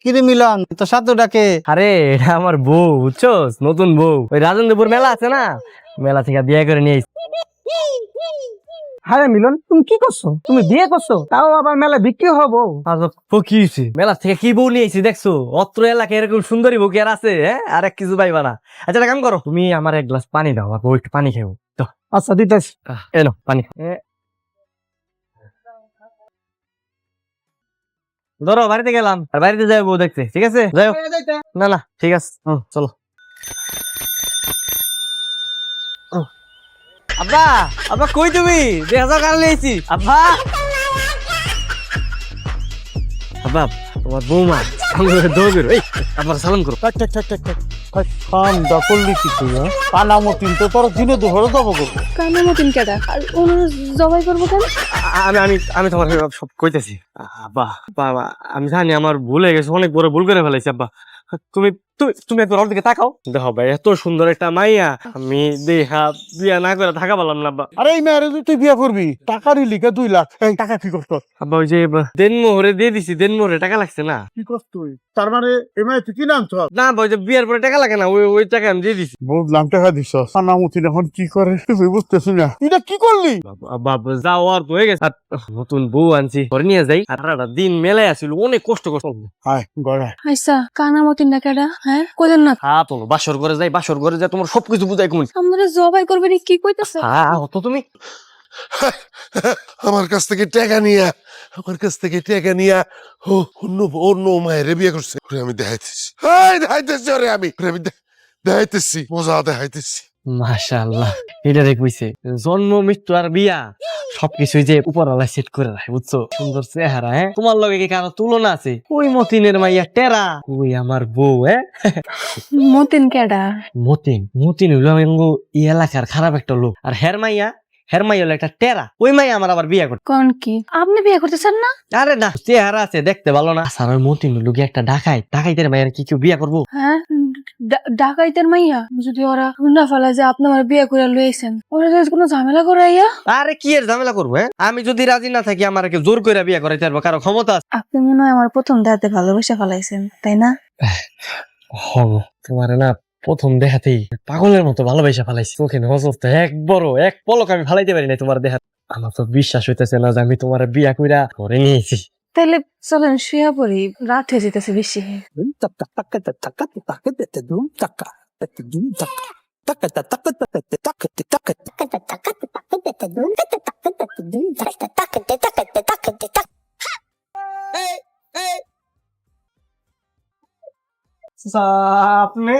কিরে মিলন তো সাথে ডাকে? আরে এটা আমার বউ, বুঝছোস? নতুন বউ, ওই রাজেন্দ্রপুর মেলা আছে না, মেলা থেকে বিয়ে করে নিয়ে এসেছি। হ্যাঁ মিলন, তুমি কি করছো? তুমি বিয়ে করছো, তাও আবার মেলা বিক্রি হবো? কি হয়েছে? মেলা থেকে কি বউ নিয়ে এসেছি দেখছো? অত্র এলাকায় এরকম সুন্দরী বউ কি আর আছে? হ্যাঁ, আর এক কিছু পাইবা না। আচ্ছা একটা কাম করো, তুমি আমার এক গ্লাস পানি দাও, আর বউ একটু পানি খাবো। আচ্ছা দিতেছি। এনো পানি। ধরো বাড়িতে গেলাম, আর বাড়িতে যাই বউ দেখতে, ঠিক আছে? যাই হোক। না না ঠিক আছে, চলো। আব্বা, আব্বা কই তুমি? 2000 কাল নিয়েছি আব্বা। আব্বা তোমার বৌমা দৌড়, এই আব্বার সালাম করো। ঠান্ডা করলি কি তুই? পানামতিন তো তোর দিনে দুপুরে জব করবো। কানামতিন কেডা? আর ওনার জবাই করবো কেন? আমি আমি আমি তোমার সব কইতেছি। আব্বা বাবা, আমি জানি আমার ভুল হয়ে গেছে, অনেক বড় ভুল করে ফেলেছি আব্বা। তুমি তুমি তুমি একবার ওর দিকে তাকাও। দেখো ভাই, এত সুন্দর একটা মাইয়া আমি দেখা বিয়া না করে থাকা পারলাম না আব্বা। আরে এই মেয়ের তুই বিয়ে করবি, টাকা নিলি 2 লাখ। এই টাকা কি করছ? আব্বা ওই যে দেনমোহরে দিয়ে দিছি, দেনমোহরে টাকা লাগছে না। কি করছ তুই? তার মানে এই মেয়ে তুই কি নাম তো? না আব্বা, ওই যে বিয়ের পরে টাকা লাগে না, ওই টাকা আমি দিয়ে দিছি। বুঝলাম, টাকা দিছ। পানামতিন এখন কি করে তুই বুঝতেছি না। এটা কি করলি? বাবা যাও, আর হয়ে গেছে। আর নতুন বউ আনছি, ঘরে নিয়ে যাই। আর একটা দিন মেলায় আসছিল, অনেক কষ্ট হায় গড়া। আচ্ছা কানামতিন না কেডা? হ্যাঁ কইলেন না? তোমার বাসর ঘরে যাই, বাসর ঘরে যাই তোমার সবকিছু বুঝাই কোন। আপনারা জবাই করবেন কি কইতাছে? হতো তুমি। আমার কাছ থেকে টাকা নিয়া অন্য মায়ের বিয়ে করছে। ওরে আমি দেখাইতেছি ওরে আমি দেখাইতেছি, মজা দেখাইতেছি। মাশাআল্লাহ, এটা কইছে জন্ম মৃত্যু আর বিয়া সবকিছুই যে উপরওয়ালা সেট করে রাখে, বুঝছো? সুন্দর চেহারা, হ্যাঁ? তোমার লগে কি কারো তুলনা আছে? ওই মতিনের মাইয়া টেরা, ওই আমার বউ। হ্যাঁ, মতিন কেডা? মতিন হইলো এই এলাকার খারাপ একটা লোক। আর হের মাইয়া হলো একটা টেরা। ওই মাইয়া আমার আবার বিয়া করতে। কোন কি আপনি বিয়ে করতেছেন না? আরে না, চেহারা আছে, দেখতে ভালো না। আর ওই মতিন হইলো কি একটা ডাকাইতের মাইয়ার কি কেউ বিয়া করবো? হ্যাঁ ডাকাইতের মাইয়া। যদি ওরা না ফেলা যে আপনি আমার বিয়ে করে লইছেন, ওরা যদি কোনো ঝামেলা করাইয়া? আরে কি এর ঝামেলা করবো? হ্যাঁ, আমি যদি রাজি না থাকি আমার কেউ জোর করে বিয়া করাইতে পারবো? কারো ক্ষমতা আছে? আপনি মনে হয় আমার প্রথম দেখাতে ভালোবেসে ফেলাইছেন, তাই না? তোমার না প্রথম দেখাতেই পাগলের মতো ভালোবাসা ফেলাইছি। চোখে নজর এক বড়, এক পলক আমি ফালাইতে পারি না তোমার দেখা। আমার তো বিশ্বাস হইতেছে না যে আমি তোমার বিয়া কইরা করে নিয়েছি। তাইলে চলেন শুয়া পড়ি, রাত হয়ে যেতেছে বেশি। আপনি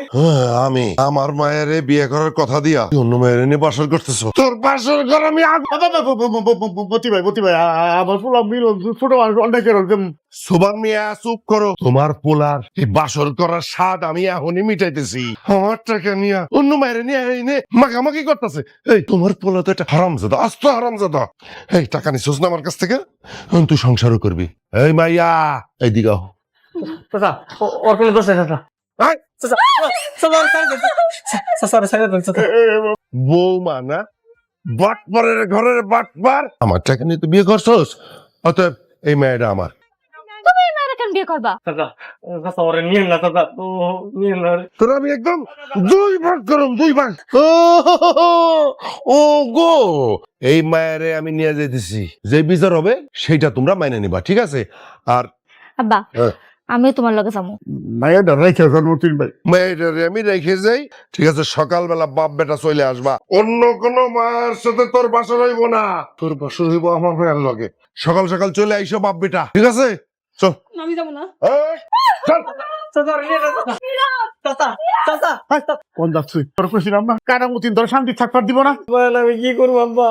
আমি আমার মায়ের বিয়ে করার কথা দিয়া তুই অন্য মায়ের নিয়ে বাসর করতেছো। তোর বাসর ঘর আমি মতি ভাই আমার ফুলা মিলন ছোট মানুষ অনেকের সুবান মিয়া চুপ করো। তোমার পোলার এই বাসর করার স্বাদ আমি এখনই মিটাইতেছি। আমার টাকা নিয়ে অন্য মায়ের নিয়ে এনে মাখামাখি করতেছে। এই তোমার পোলা তো একটা হারামজাদা, আস্ত হারামজাদা। এই টাকা নিছিস না আমার কাছ থেকে, এখন তুই সংসারও করবি। এই মাইয়া এইদিকে আহ। চাচা, ওর কোনো দোষ নেই চাচা। আয়। বৌমা না, বাটপারের ঘরের বাটপার। আমার টাকা নিয়ে তুই বিয়ে করছস, অতএব এই মেয়েটা আমার। তুমি মেয়েরা কেন বিয়ে করবা? চাচা, ওরে নিয়েন না চাচা, নিয়েন না। তোর আমি একদম 2 ভাগ করুম, 2 ভাগ। ও গো, এই মায়েরে আমি নিয়ে যাইতেছি, যে বিচার হবে সেটা তোমরা মাইনে নিবা, ঠিক আছে? আর আব্বা হ্যাঁ। আমিও তোমার লগে যাবো। মায়ের রেখে মতিন ভাই। মেয়েটারে আমি রেখে যাই, ঠিক আছে? সকালবেলা বাপ বেটা চলে আসবা, অন্য কোনো মায়ের সাথে তোর বাসর হইব না। তোর বাসর হইব আমার মায়ের লগে। সকাল সকাল চলে আইসো বাপ বেটা, ঠিক আছে? চল। আমি যাবো না। এই, চল। কোন যাচ্ছি তোর কইছিলাম না, কানামতিন তোর শান্তি থাকবার দিব না। আমি কি করবো আব্বা?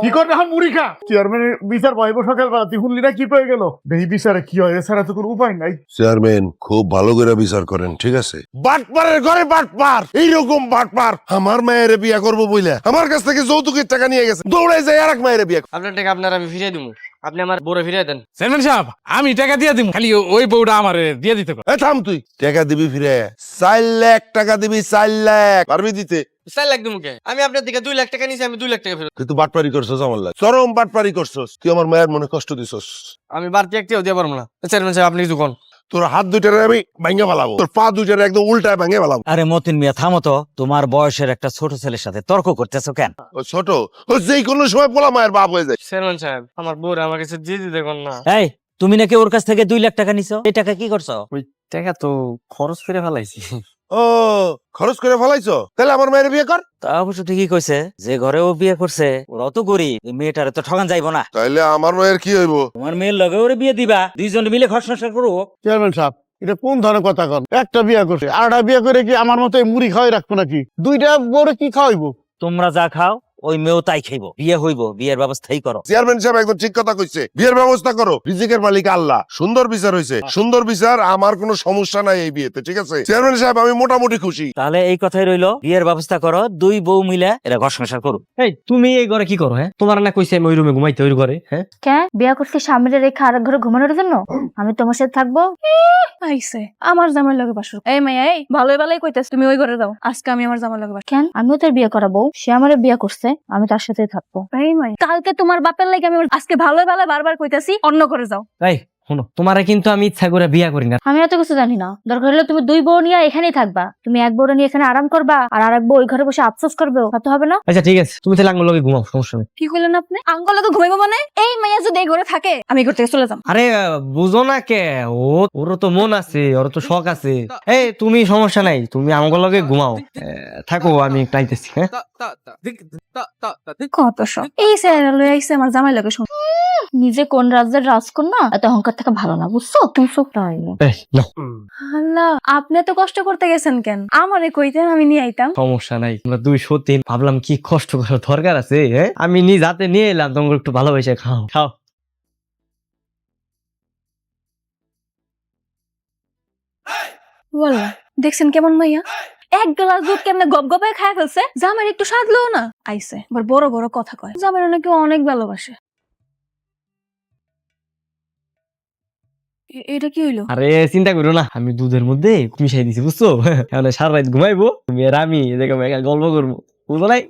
কি করবে এখন? মুড়ি খা। চেয়ারম্যানের বিচার পাইব সকালবেলা, তুই শুনলি না কি পেয়ে গেল? এই বিচারে কি হয়, এছাড়া তো কোনো উপায় নাই। চেয়ারম্যান খুব ভালো করে বিচার করেন, ঠিক আছে? বাটপারের ঘরে বাটপার, এইরকম বাটপার আমার মায়ের বিয়া করবো বইলা আমার কাছ থেকে যৌতুকের টাকা নিয়ে গেছে, দৌড়ে যায় আর এক মায়ের বিয়া। আপনার টাকা আপনার আমি ফিরিয়ে দিব, আপনি আমার বড় ফিরিয়ে দেন। চেয়ারম্যান সাহেব, আমি টাকা দিয়ে দিব, খালি ওই বউটা আমার দিয়ে দিতে। থাম, তুই টাকা দিবি ফিরে 4 লাখ টাকা দিবি, 4 লাখ পারবি দিতে? 4 লাখ দিমু কে? আমি আপনার থেকে 2 লাখ টাকা নিছি, আমি 2 লাখ টাকা ফেরত। তুই তো বাটপারি করছস আমার লাগে, চরম বাটপারি করছস, তুই আমার মায়ের মনে কষ্ট দিছস। আমি বাড়তি একটিও দিয়ে পারবো না। চেয়ারম্যান সাহেব আপনি কিছু কোন। তোর হাত দুইটারে আমি ভাঙে ফেলাবো, তোর পা দুইটারে একদম উল্টায় ভাঙে ফেলাবো। আরে মতিন মিয়া থামো তো, তোমার বয়সের একটা ছোট ছেলের সাথে তর্ক করতেছো কেন? ও ছোট, ও যেই কোনো সময় পোলা মায়ের বাপ হয়ে যায়। চেয়ারম্যান সাহেব আমার বউরে আমার কাছে দিয়ে দিতে কোন না। এই তুমি নাকি ওর কাছ থেকে 2 লাখ টাকা নিছো, এই টাকা কি করছো? ওই টাকা তো খরচ করে ফেলাইছি। ও খরচ করে ফেলাইছো, তাহলে আমার মায়ের বিয়ে কর। তা অবশ্য ঠিকই কইছে, যে ঘরে ও বিয়ে করছে ওরা তো গরিব, এই মেয়েটারে তো ঠগান যাইবো না। তাইলে আমার মায়ের কি হইব? তোমার মেয়ের লগে ওরে বিয়ে দিবা, দুইজন মিলে ঘর সংসার করো। চেয়ারম্যান সাহেব এটা কোন ধরনের কথা কন? একটা বিয়ে করছে, আরেকটা বিয়ে করে কি আমার মতো এই মুড়ি খাওয়াই রাখবো নাকি? দুইটা বউরে কি খাওয়াইবো? তোমরা যা খাও ওই মেয়েও তাই খাইবো, বিয়ে হইব, বিয়ের ব্যবস্থাই করো। চেয়ারম্যান সাহেব একদম ঠিক কথা কইছে, বিয়ের ব্যবস্থা করো, রিজিকের মালিক আল্লাহ। সুন্দর বিচার হইছে, সুন্দর বিচার, আমার কোনো সমস্যা নাই এই বিয়েতে, ঠিক আছে চেয়ারম্যান সাহেব, আমি মোটামুটি খুশি। তাহলে এই কথাই রইলো, বিয়ের ব্যবস্থা করো, 2 বউ মিলে এরা ঘর সংসার করো। এই তুমি এই ঘরে কি করো? হ্যাঁ, তোমার না কইছে আমি ওই রুমে ঘুমাইতে, ওই ঘরে। হ্যাঁ, কে বিয়া করতে সামনে রেখে আরেক ঘরে ঘুমানোর জন্য? আমি তোমার সাথে থাকবো। আইছে আমার জামাই লগে বাসর। এই মাইয়া, এই ভালোই ভালোই কইতাছ, তুমি ওই ঘরে যাও, আজকে আমি আমার জামাই লগে বাসর। কেন? আমিও তোর বিয়ে করাবো, সে আমারে বিয়ে করছে, আমি তার সাথেই থাকবো। এই মাই, কালকে তোমার বাপের লাগে আমি আজকে ভালোই ভালো বারবার কইতাছি অন্য ঘরে যাও। এই শোনো, তোমারে কিন্তু আমি ইচ্ছা করে বিয়া করি না। আমি এত কিছু জানি না, দরকার হলে তুমি 2 বউ নিয়ে এখানেই থাকবা। তুমি এক বউ নিয়ে এখানে আরাম করবা, আর আরেক বউ ওই ঘরে বসে আফসোস করবে, তা হবে না। আচ্ছা ঠিক আছে, তুমি তাহলে আঙ্গুল লগে ঘুমাও, সমস্যা নেই। কি কইলেন আপনি? আঙ্কল লগে ঘুমাইবো মানে? এই মাইয়া যদি এই ঘরে থাকে আমি এই ঘর থেকে চলে যাম। আরে বুঝো না কে, ওর তো মন আছে, ওর তো শখ আছে। এই তুমি সমস্যা নাই, তুমি আঙ্গুল লগে ঘুমাও। থাকো, আমি একটু আইতেছি। হ্যাঁ, কত সব এই স্যার লই আইছে আমার জামাই লগে। শুন, নিজে কোন রাজ্যের রাজকন্যা, এত অহংকার থেকে ভালো না, বুঝছো? তুমি চোখটা হইলো। এই নাও। আল্লাহ, আপনি এত কষ্ট করতে গেছেন কেন? আমারে কইতেন আমি নিয়ে আইতাম। সমস্যা নাই, তোমরা 203 ভাবলাম কি কষ্ট করার দরকার আছে। হ্যাঁ, আমি নিজ হাতে নিয়ে এলাম, তোমাকে একটু ভালোবেসে খাও খাও। বললা দেখছেন কেমন মাইয়া? এক গ্লাস দুধ কেমনে গপ গপায় খায় ফেলছে, জামাই একটু সাধলো না। আইছে আবার বড় বড় কথা কয়, জামাই নাকি অনেক ভালোবাসে। এটা কি হইলো? আরে চিন্তা করো না, আমি দুধের মধ্যে মিশাই দিছি, বুঝছো? এখন সারা রাত ঘুমাইবো, তুমি আর আমি এরকম গল্প করবো, বুঝো নাই?